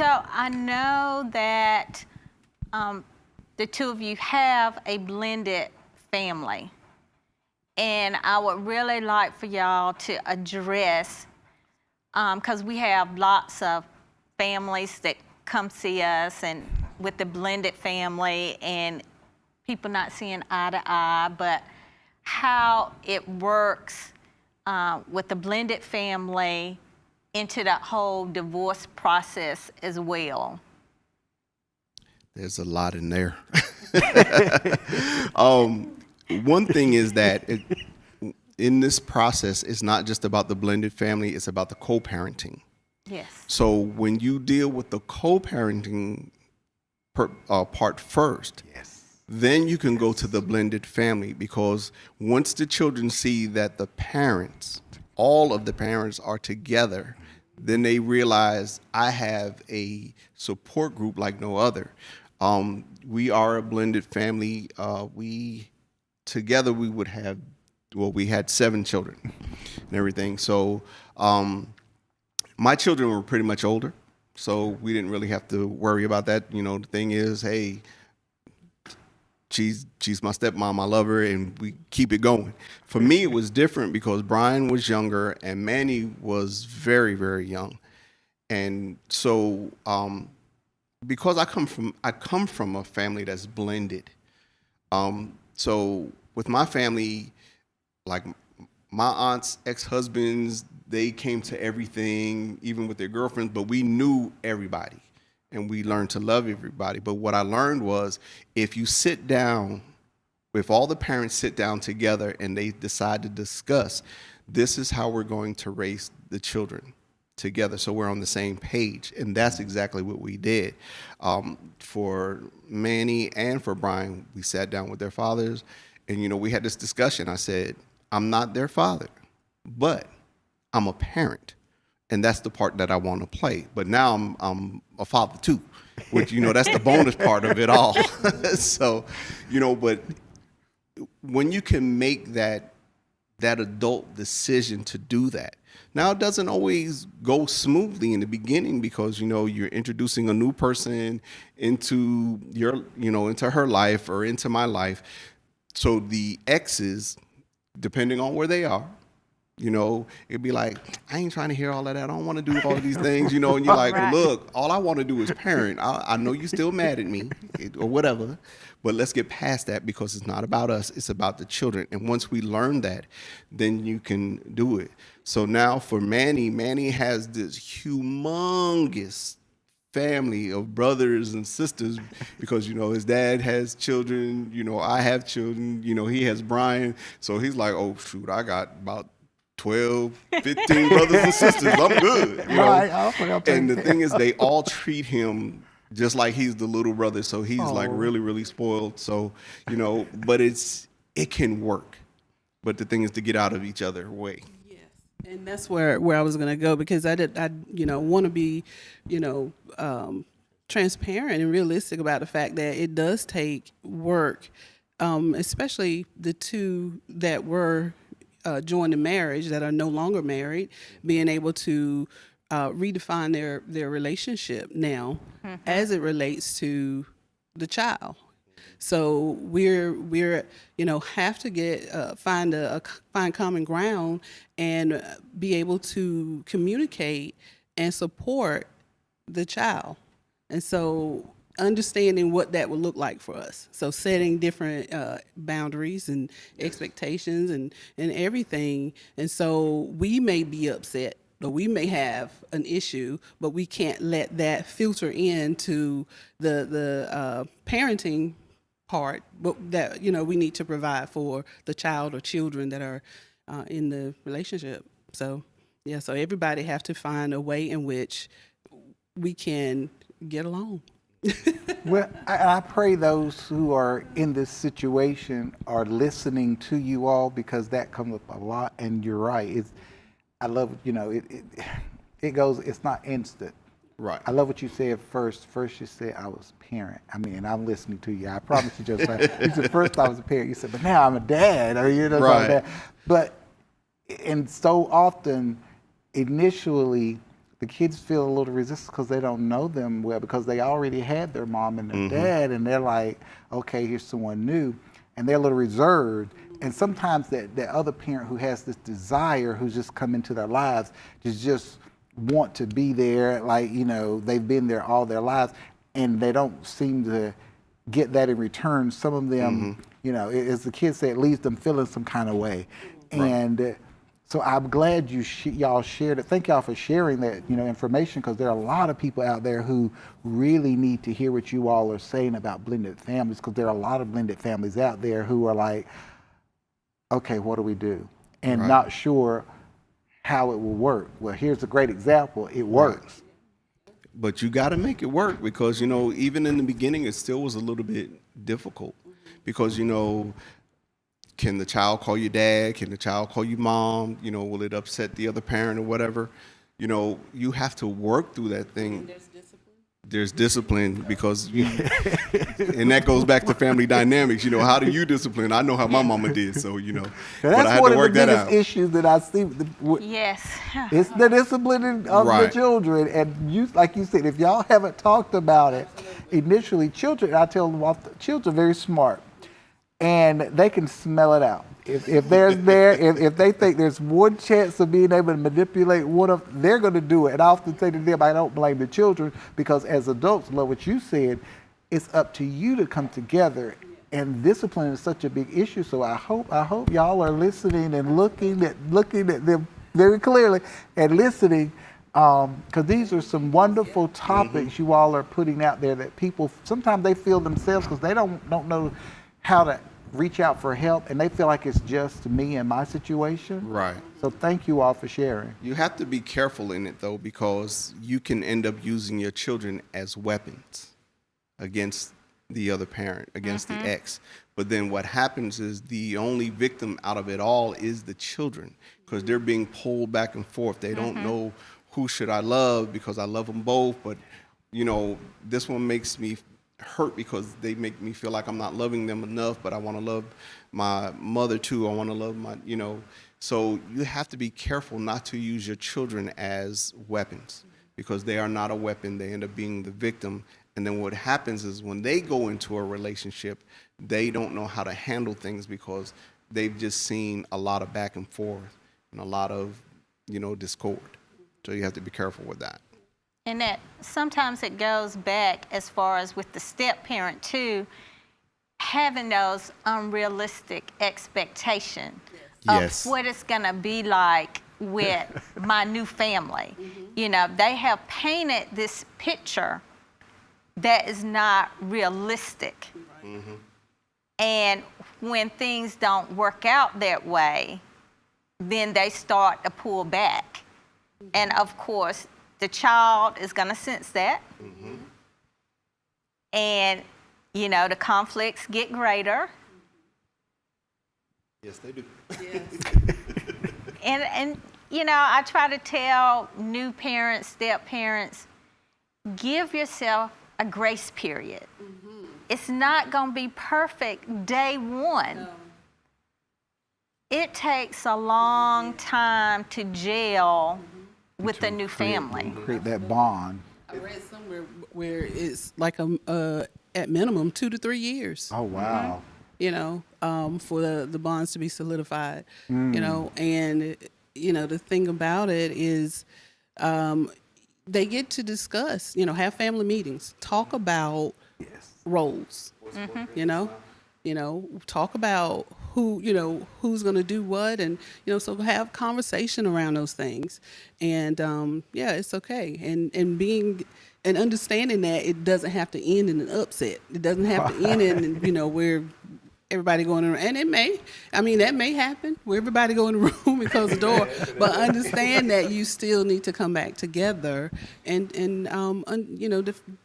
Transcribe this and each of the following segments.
So I know that the two of you have a blended family. And I would really like for y'all to address, because we have lots of families that come see us and with the blended family and people not seeing eye to eye, but how it works with the blended family into that whole divorce process as well. There's a lot in there. One thing is that in this process, it's not just about the blended family, it's about the co-parenting. Yes. So when you deal with the co-parenting part first, Yes. then you can go to the blended family, because once the children see that the parents, all of the parents are together, then they realize I have a support group like no other. We are a blended family. Together we would have, we had 7 children and everything. So my children were pretty much older, so we didn't really have to worry about that. You know, the thing is, hey, she's my stepmom, I love her, and we keep it going. For me, it was different because Brian was younger and Manny was very, very young. And so because I come from a family that's blended. So with my family, like my aunt's ex-husbands, they came to everything, even with their girlfriends, but we knew everybody and we learned to love everybody. But what I learned was, if you sit down, if all the parents sit down together and they decide to discuss, this is how we're going to raise the children together, so we're on the same page. And that's exactly what we did. For Manny and for Brian, we sat down with their fathers, and, you know, we had this discussion. I said, I'm not their father, but I'm a parent, and that's the part that I want to play. But now I'm a father too, which, you know, that's the bonus part of it all. So, you know, but when you can make that adult decision to do that. Now, it doesn't always go smoothly in the beginning, because, you know, you're introducing a new person into into her life or into my life. So the exes, depending on where they are, you know, it'd be like, I ain't trying to hear all of that. I don't want to do all of these things, you know, and you're like, Right. well, look, all I want to do is parent. I know you're still mad at me or whatever, but let's get past that, because it's not about us. It's about the children. And once we learn that, then you can do it. So now for Manny has this humongous family of brothers and sisters, because, you know, his dad has children, you know, I have children, you know, he has Brian. So he's like, oh, shoot, I got about 12, 15 brothers and sisters. I'm good. You know? Right. And the thing is, they all treat him just like he's the little brother. So he's like really, really spoiled. So, you know, but it can work. But the thing is to get out of each other's way. And that's where I was going to go, because I want to be, transparent and realistic about the fact that it does take work, especially the two that were joined in marriage that are no longer married, being able to redefine their relationship now as it relates to the child. So we're have to find common ground and be able to communicate and support the child. And so understanding what that would look like for us. So setting different boundaries and expectations and everything. And so we may be upset, or we may have an issue, but we can't let that filter into the parenting part, but that we need to provide for the child or children that are in the relationship. So so everybody have to find a way in which we can get along. Well, I pray those who are in this situation are listening to you all, because that comes up a lot. And you're right. I love, it goes, it's not instant. Right. I love what you said first. First you said I was a parent. I mean, I'm listening to you. I promise you just like, you said first I was a parent. You said, but now I'm a dad. Or, Right. Like that. But, and so often, initially, the kids feel a little resistance because they don't know them well, because they already had their mom and their dad, and they're like, okay, here's someone new, and they're a little reserved. And sometimes that other parent who has this desire, who's just come into their lives, just want to be there, like, you know, they've been there all their lives, and they don't seem to get that in return. Some of them, you know, as the kids say, it leaves them feeling some kind of way. And so I'm glad y'all shared it. Thank y'all for sharing that, you know, information, because there are a lot of people out there who really need to hear what you all are saying about blended families, because there are a lot of blended families out there who are like, okay, what do we do? And not sure how it will work. Well, here's a great example. It works. But you got to make it work, because, you know, even in the beginning, it still was a little bit difficult, because, you know, can the child call you dad? Can the child call you mom? You know, will it upset the other parent or whatever? You know, you have to work through that thing. There's discipline, because and that goes back to family dynamics. You know, how do you discipline? I know how my mama did, so, you know, but I had to work that out. That's one of the biggest issues that I see. Yes. It's the disciplining of the children. And you, like you said, if y'all haven't talked about it initially, children, I tell them, children are very smart, and they can smell it out. If if they think there's one chance of being able to manipulate one of, they're going to do it. And I often say to them, I don't blame the children, because as adults, love what you said, it's up to you to come together. And discipline is such a big issue. So I hope y'all are listening and looking at them very clearly and listening, because these are some wonderful topics you all are putting out there that people sometimes they feel themselves, because they don't know how to reach out for help, and they feel like it's just me and my situation. Right. So thank you all for sharing. You have to be careful in it, though, because you can end up using your children as weapons against the other parent, against the ex. But then what happens is the only victim out of it all is the children, because they're being pulled back and forth. They don't know who should I love, because I love them both, but, you know, this one makes me hurt because they make me feel like I'm not loving them enough, but I want to love my mother too. I want to love my, you know. So you have to be careful not to use your children as weapons, because they are not a weapon. They end up being the victim. And then what happens is when they go into a relationship, they don't know how to handle things, because they've just seen a lot of back and forth and a lot of, you know, discord. So you have to be careful with that. And that sometimes it goes back as far as with the step parent too, having those unrealistic expectations of what it's gonna be like with my new family. You know, they have painted this picture that is not realistic. And when things don't work out that way, then they start to pull back. And of course, the child is going to sense that. And, you know, the conflicts get greater. Yes, they do. And you know, I try to tell new parents, step parents, give yourself a grace period. It's not going to be perfect day one. It takes a long time to gel with the new family. Create that bond. I read somewhere where it's like at minimum 2 to 3 years. Oh, wow. You know, for the bonds to be solidified. You know, and you know the thing about it is, they get to discuss. You know, have family meetings, talk about roles. You know, talk about who's going to do what, and so have conversation around those things. And yeah, it's okay. And being and understanding that it doesn't have to end in an upset. It doesn't have to end in where everybody going around. And that may happen where everybody go in the room and close the door. But understand that you still need to come back together and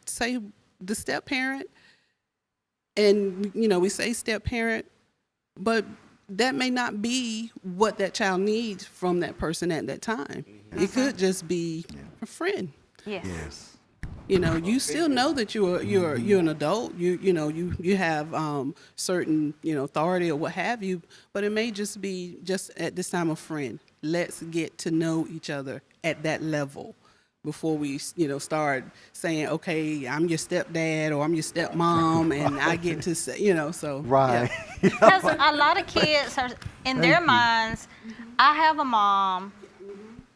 say the step parent. And, we say step parent, but that may not be what that child needs from that person at that time. It could just be a friend. Yes. You still know that you're an adult. You have certain authority or what have you, but it may just be at this time a friend. Let's get to know each other at that level before we, start saying, okay, I'm your stepdad or I'm your stepmom, and I get to say, so Right. yeah. Because a lot of kids are in their minds, I have a mom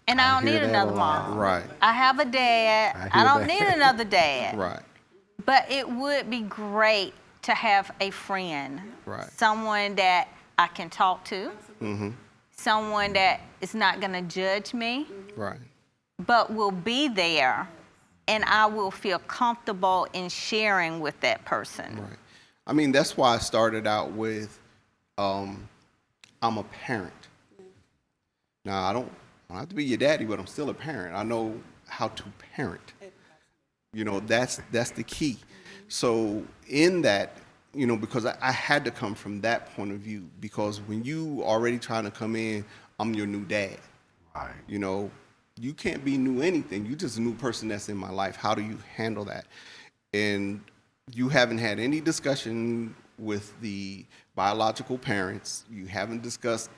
and I don't hear need that another a lot. mom. Right. I have a dad. I I hear don't that. need another dad. Right. But it would be great to have a friend, Right. someone that I can talk to, someone that is not going to judge me, Right. but will be there, and I will feel comfortable in sharing with that person. Right. I mean, that's why I started out with, I'm a parent. Now, I don't have to be your daddy, but I'm still a parent. I know how to parent. That's the key. So in that, because I had to come from that point of view, because when you already trying to come in, I'm your new dad. Right. You can't be new anything. You just a new person that's in my life. How do you handle that? And you haven't had any discussion with the biological parents. You haven't discussed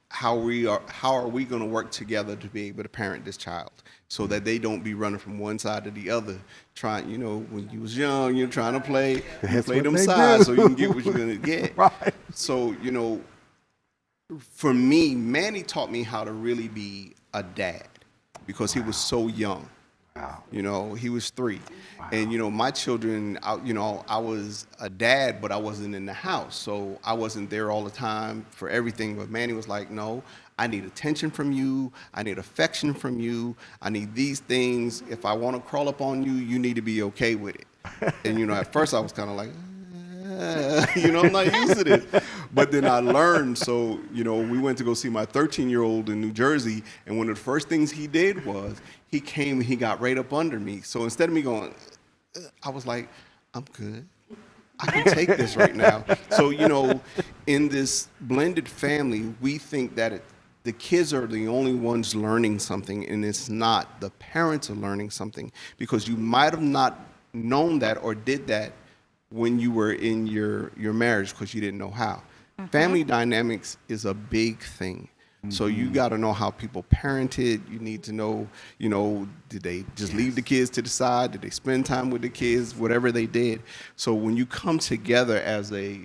how are we going to work together to be able to parent this child so that they don't be running from one side to the other, trying, when you was young, you're trying to play, you play what them they sides do. so you can get what you're going to get. Right. So, for me, Manny taught me how to really be a dad because he was so young. Wow. He was 3. Wow. And, my children, I was a dad, but I wasn't in the house. So I wasn't there all the time for everything. But Manny was like, no, I need attention from you. I need affection from you. I need these things. If I want to crawl up on you, you need to be okay with it. And, at first I was kind of like, I'm not used to this. But then I learned. So, we went to go see my 13-year-old in New Jersey. And one of the first things he did was he came and he got right up under me. So instead of me going, I was like, I'm good. I can take this right now. So, in this blended family, we think that the kids are the only ones learning something, and it's not. The parents are learning something because you might have not known that or did that when you were in your marriage because you didn't know how. Family dynamics is a big thing. So you got to know how people parented. You need to know, did they just leave the kids to the side? Did they spend time with the kids? Whatever they did. So when you come together as a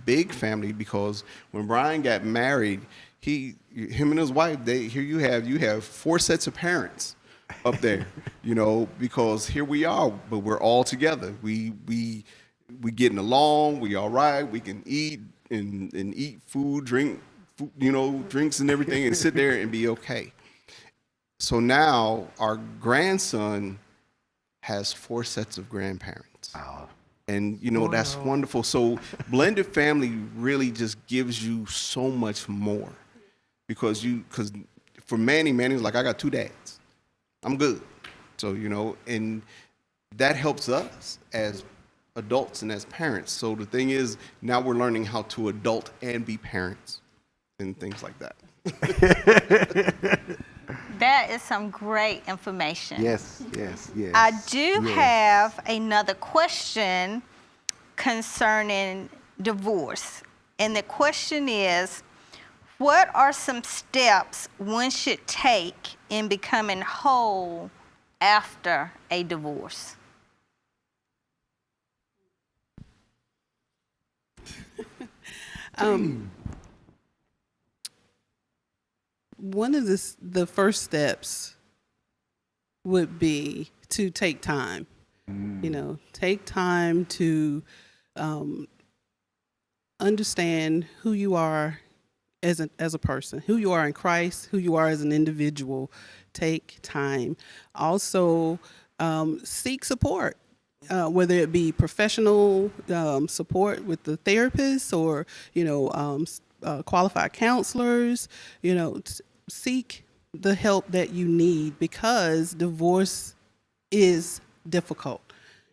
big family, because when Brian got married, him and his wife, you have 4 sets of parents up there, because here we are, but we're all together. We getting along. We all right. We can eat and eat food, drink. Drinks and everything, and sit there and be okay. So now our grandson has 4 sets of grandparents. Wow. And, that's wonderful. So blended family really just gives you so much more because for Manny's like, I got 2 dads. I'm good. So, and that helps us as adults and as parents. So the thing is, now we're learning how to adult and be parents. And things like that. That is some great information. Yes. I do have another question concerning divorce. And the question is, what are some steps one should take in becoming whole after a divorce? One of the first steps would be to take time. Take time to understand who you are as a person, who you are in Christ, who you are as an individual. Take time. Also, seek support. Whether it be professional support with the therapist or, qualified counselors, seek the help that you need because divorce is difficult.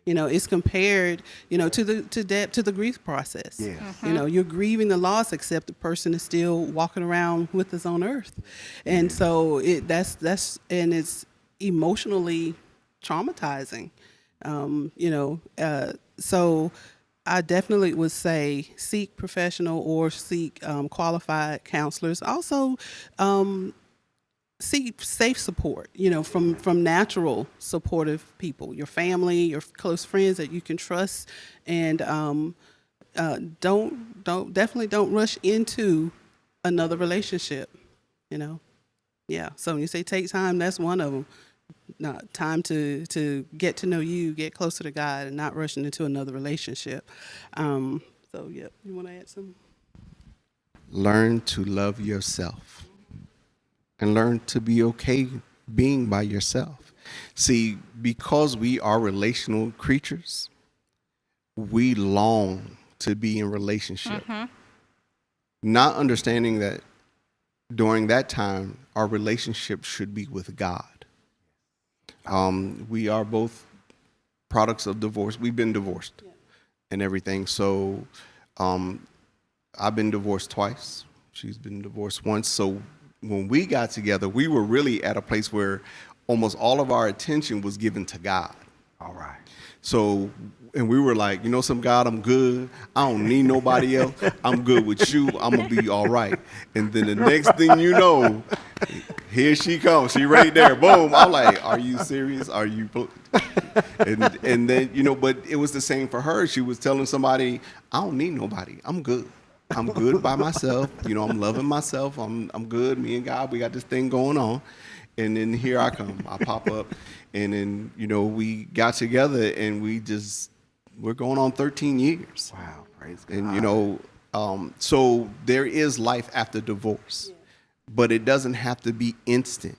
It's compared, to the grief process. Yes. You're grieving the loss, except the person is still walking around with us on earth, and so it's emotionally traumatizing. So I definitely would say seek professional or seek qualified counselors. Also, seek safe support, from natural supportive people, your family, your close friends that you can trust, and definitely don't rush into another relationship. Yeah. So when you say take time, that's one of them. Not time to get to know you, get closer to God, and not rushing into another relationship. So yeah, you want to add something? Learn to love yourself and learn to be okay being by yourself. See, because we are relational creatures, we long to be in relationship. Not understanding that during that time, our relationship should be with God. We are both products of divorce. We've been divorced and everything. So I've been divorced twice. She's been divorced once. So when we got together, we were really at a place where almost all of our attention was given to God. All right. So, and we were like, some God, I'm good. I don't need nobody else. I'm good with you. I'm going to be all right. And then the next thing you know, here she comes. She right there. Boom. I'm like, are you serious? Are you? And then, but it was the same for her. She was telling somebody, I don't need nobody. I'm good. I'm good by myself. I'm loving myself. I'm good. Me and God, we got this thing going on. And then here I come. I pop up. And then, we got together and we're going on 13 years. Wow. Praise God. And, so there is life after divorce, but it doesn't have to be instant.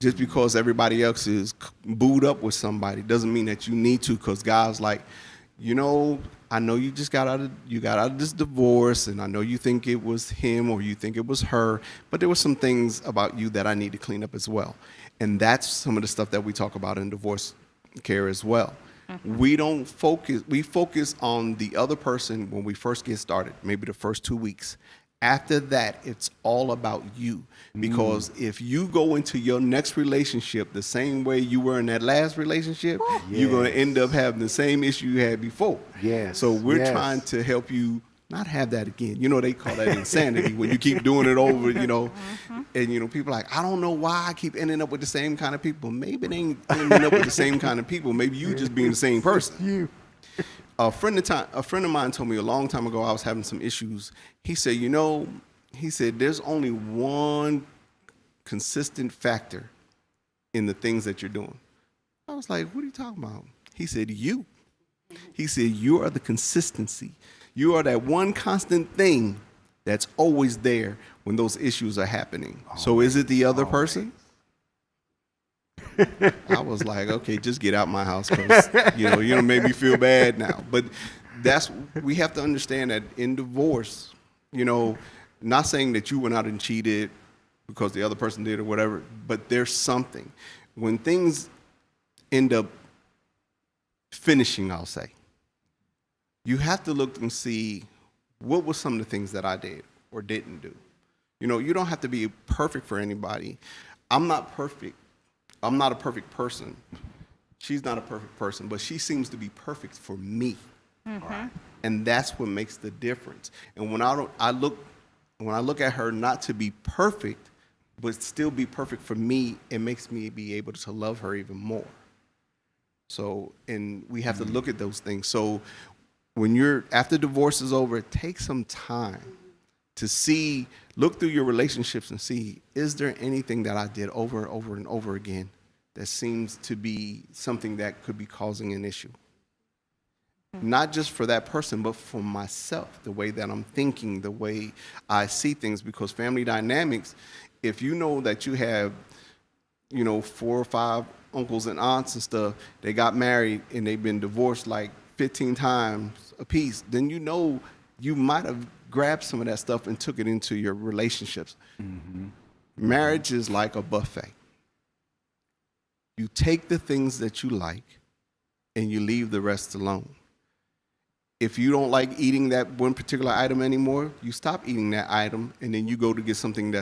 Just because everybody else is booed up with somebody doesn't mean that you need to, because God's like, I know you just got out of this divorce, and I know you think it was him or you think it was her, but there were some things about you that I need to clean up as well. And that's some of the stuff that we talk about in divorce care as well. We focus on the other person when we first get started, maybe the first 2 weeks. After that, it's all about you. Because if you go into your next relationship the same way you were in that last relationship, you're going to end up having the same issue you had before. Yes. So we're trying to help you not have that again. They call that insanity when you keep doing it over, and, people are like, I don't know why I keep ending up with the same kind of people. Maybe they ain't ending up with the same kind of people. Maybe you just being the same person. A friend of mine told me a long time ago I was having some issues. He said, there's only one consistent factor in the things that you're doing. I was like, what are you talking about? He said, you. He said, you are the consistency. You are that one constant thing that's always there when those issues are happening. So is it the other person? I was like, okay, just get out my house, because you don't make me feel bad now. But we have to understand that in divorce, not saying that you went out and cheated because the other person did or whatever, but there's something. When things end up finishing, I'll say, you have to look and see what were some of the things that I did or didn't do. You don't have to be perfect for anybody. I'm not perfect. I'm not a perfect person. She's not a perfect person, but she seems to be perfect for me. Right? And that's what makes the difference. And when I look at her not to be perfect, but still be perfect for me, it makes me be able to love her even more. So, and we have to look at those things. So when after divorce is over, take some time to look through your relationships and see, is there anything that I did over and over and over again that seems to be something that could be causing an issue? Not just for that person, but for myself, the way that I'm thinking, the way I see things. Because family dynamics, if you know that you have, 4 or 5 uncles and aunts and stuff, they got married and they've been divorced like 15 times a piece, then you might have grabbed some of that stuff and took it into your relationships. Marriage is like a buffet. You take the things that you like and you leave the rest alone. If you don't like eating that one particular item anymore, you stop eating that item, and then you go to get something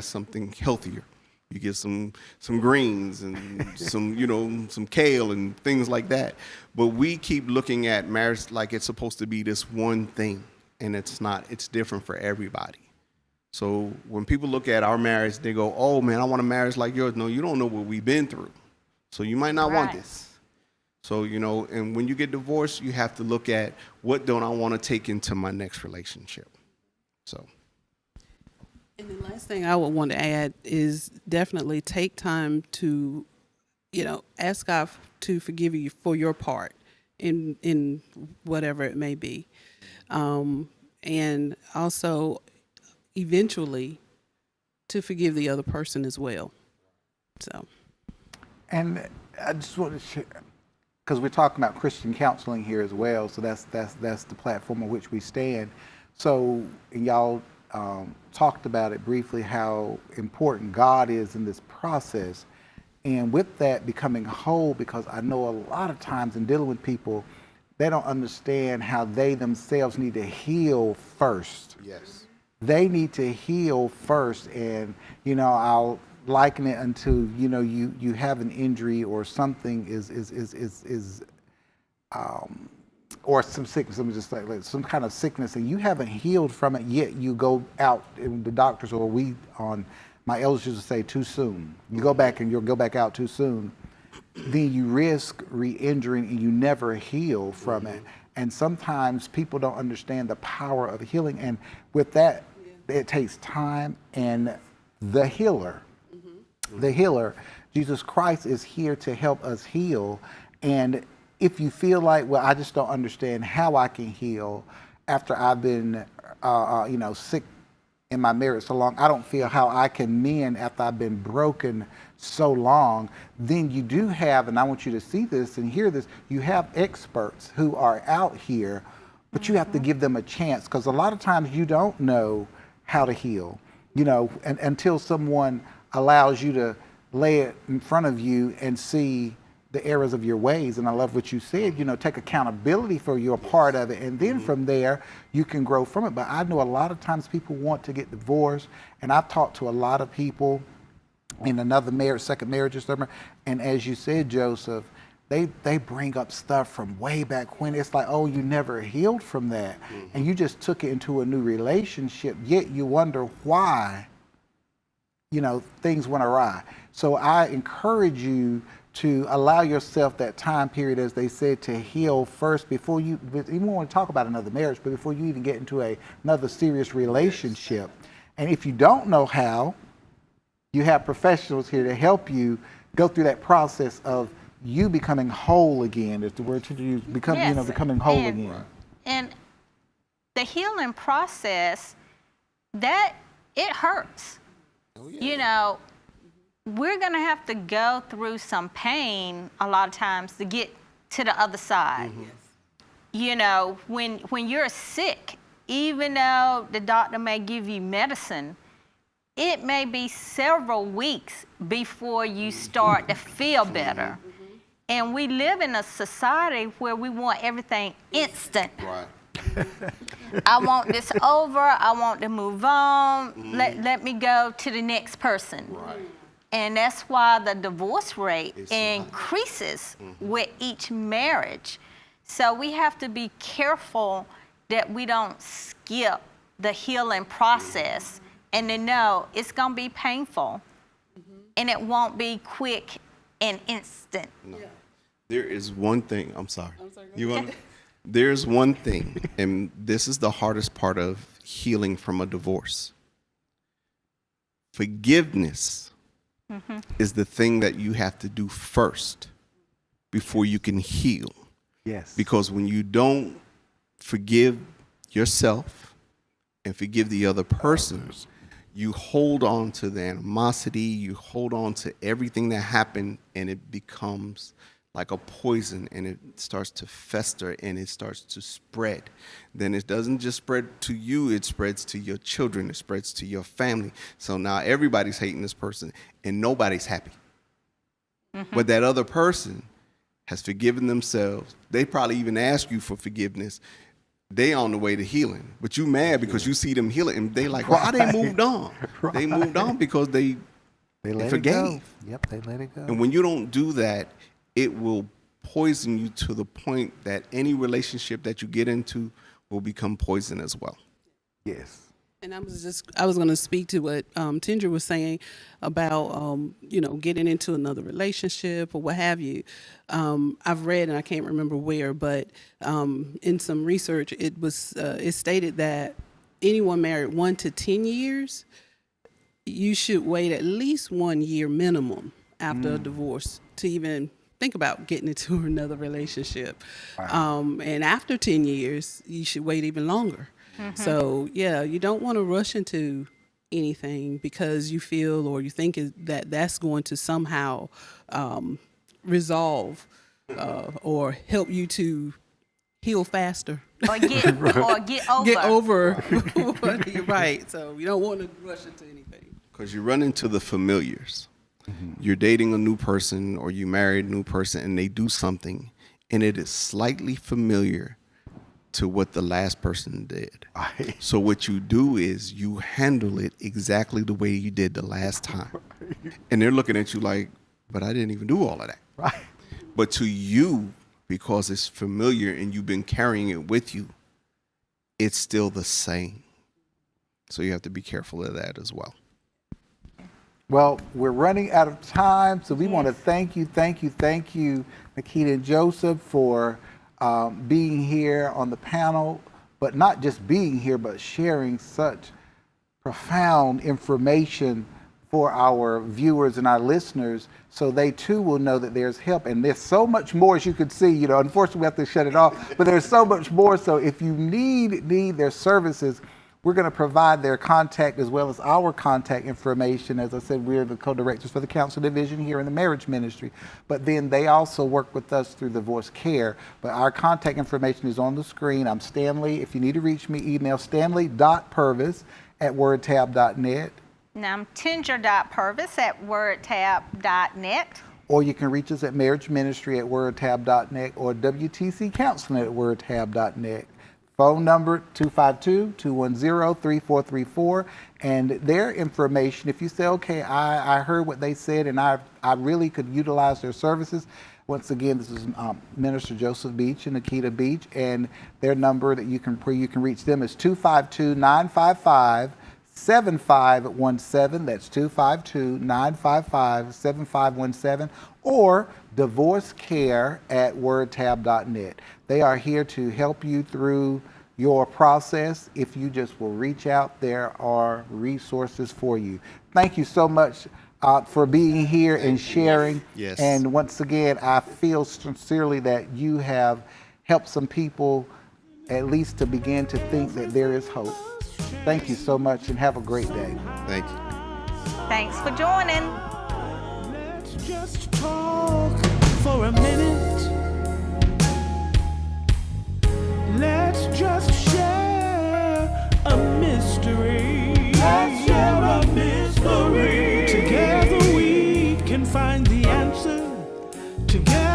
healthier. You get some greens and some kale and things like that. But we keep looking at marriage like it's supposed to be this one thing, and it's not. It's different for everybody. So when people look at our marriage, they go, "Oh man, I want a marriage like yours." No, you don't know what we've been through, so you might not want Right. this. So and when you get divorced, you have to look at what don't I want to take into my next relationship. So. And the last thing I would want to add is definitely take time to, ask God to forgive you for your part in whatever it may be, and also eventually to forgive the other person as well. So. And I just want to share, because we're talking about Christian counseling here as well, so that's the platform on which we stand. So y'all talked about it briefly, how important God is in this process, and with that becoming whole, because I know a lot of times in dealing with people, they don't understand how they themselves need to heal first. Yes. They need to heal first, and I'll liken it unto you have an injury or something or some sickness. Let me just say, like some kind of sickness, and you haven't healed from it yet. You go out, and the doctors or my elders used to say, too soon. You go back and you'll go back out too soon. Then you risk re-injuring and you never heal from it. And sometimes people don't understand the power of healing. And with that, it takes time. And the healer, Jesus Christ, is here to help us heal. And if you feel like, well, I just don't understand how I can heal after I've been, sick in my marriage so long, I don't feel how I can mend after I've been broken so long, then you do have, and I want you to see this and hear this, you have experts who are out here, but you have to give them a chance, because a lot of times you don't know how to heal, and until someone allows you to lay it in front of you and see the errors of your ways. And I love what you said, take accountability for your part of it. And then from there, you can grow from it. But I know a lot of times people want to get divorced. And I've talked to a lot of people in another marriage, second marriage or something. And as you said, Joseph, they bring up stuff from way back when. It's like, oh, you never healed from that. And you just took it into a new relationship. Yet you wonder why, things went awry. So I encourage you to allow yourself that time period, as they said, to heal first before you even want to talk about another marriage, but before you even get into another serious relationship. And if you don't know how, you have professionals here to help you go through that process of you becoming whole again. Is the word to use, becoming whole again. And the healing process, that it hurts. Oh, yeah. We're going to have to go through some pain a lot of times to get to the other side. When you're sick, even though the doctor may give you medicine, it may be several weeks before you start to feel better. And we live in a society where we want everything instant. Right. I want this over. I want to move on. Let me go to the next person. Right. And that's why the divorce rate increases with each marriage. So we have to be careful that we don't skip the healing process and to know it's going to be painful and it won't be quick and instant. No. There is one thing, I'm sorry. There's one thing, and this is the hardest part of healing from a divorce. Forgiveness is the thing that you have to do first before you can heal. Yes. Because when you don't forgive yourself and forgive the other person, you hold on to the animosity, you hold on to everything that happened, and it becomes like a poison, and it starts to fester and it starts to spread. Then it doesn't just spread to you, it spreads to your children, it spreads to your family. So now everybody's hating this person and nobody's happy. But that other person has forgiven themselves. They probably even ask you for forgiveness. They on the way to healing, but you mad because you see them healing, and they like, well, they moved on. Right. They moved on because they let forgave. it go. Yep, they let it go. And when you don't do that, it will poison you to the point that any relationship that you get into will become poison as well. Yes. And I was going to speak to what Tindra was saying about, getting into another relationship or what have you. I've read, and I can't remember where, but in some research, it stated that anyone married 1 to 10 years, you should wait at least 1 year minimum after a divorce to even think about getting into another relationship. Wow. And after 10 years, you should wait even longer. So, yeah, you don't want to rush into anything because you feel or you think that that's going to somehow resolve or help you to heal faster. Or get over. Get over. You're right. So you don't want to rush into anything. Because you run into the familiars. You're dating a new person or you married a new person and they do something and it is slightly familiar to what the last person did. Right. So what you do is you handle it exactly the way you did the last time. And they're looking at you like, but I didn't even do all of that. Right. But to you, because it's familiar and you've been carrying it with you, it's still the same. So you have to be careful of that as well. Well, we're running out of time, so we want to thank you, Nikita and Joseph, for being here on the panel, but not just being here, but sharing such profound information for our viewers and our listeners, so they too will know that there's help. And there's so much more, as you can see. Unfortunately, we have to shut it off, but there's so much more. So if you need their services, we're going to provide their contact as well as our contact information. As I said, we're the co-directors for the Counsel Division here in the Marriage Ministry. But then they also work with us through Divorce Care. But our contact information is on the screen. I'm Stanley. If you need to reach me, email stanley.purvis@wordtab.net. Now I'm tinger.purvis@wordtab.net. Or you can reach us at Marriage Ministry at wordtab.net or WTC Counseling at wordtab.net. Phone number 252-210-3434. And their information, if you say, okay, I heard what they said and I really could utilize their services. Once again, this is Minister Joseph Beach and Nikita Beach, and their number that you can reach them is 252-955-7517. That's 252-955-7517, or divorcecare@wordtab.net. They are here to help you through your process. If you just will reach out, there are resources for you. Thank you so much for being here and sharing. Yes. And once again, I feel sincerely that you have helped some people at least to begin to think that there is hope. Thank you so much and have a great day. Thank you. Thanks for joining. Let's just talk for a minute. Let's just share a mystery. Let's share a mystery. Together we can find the answer. Together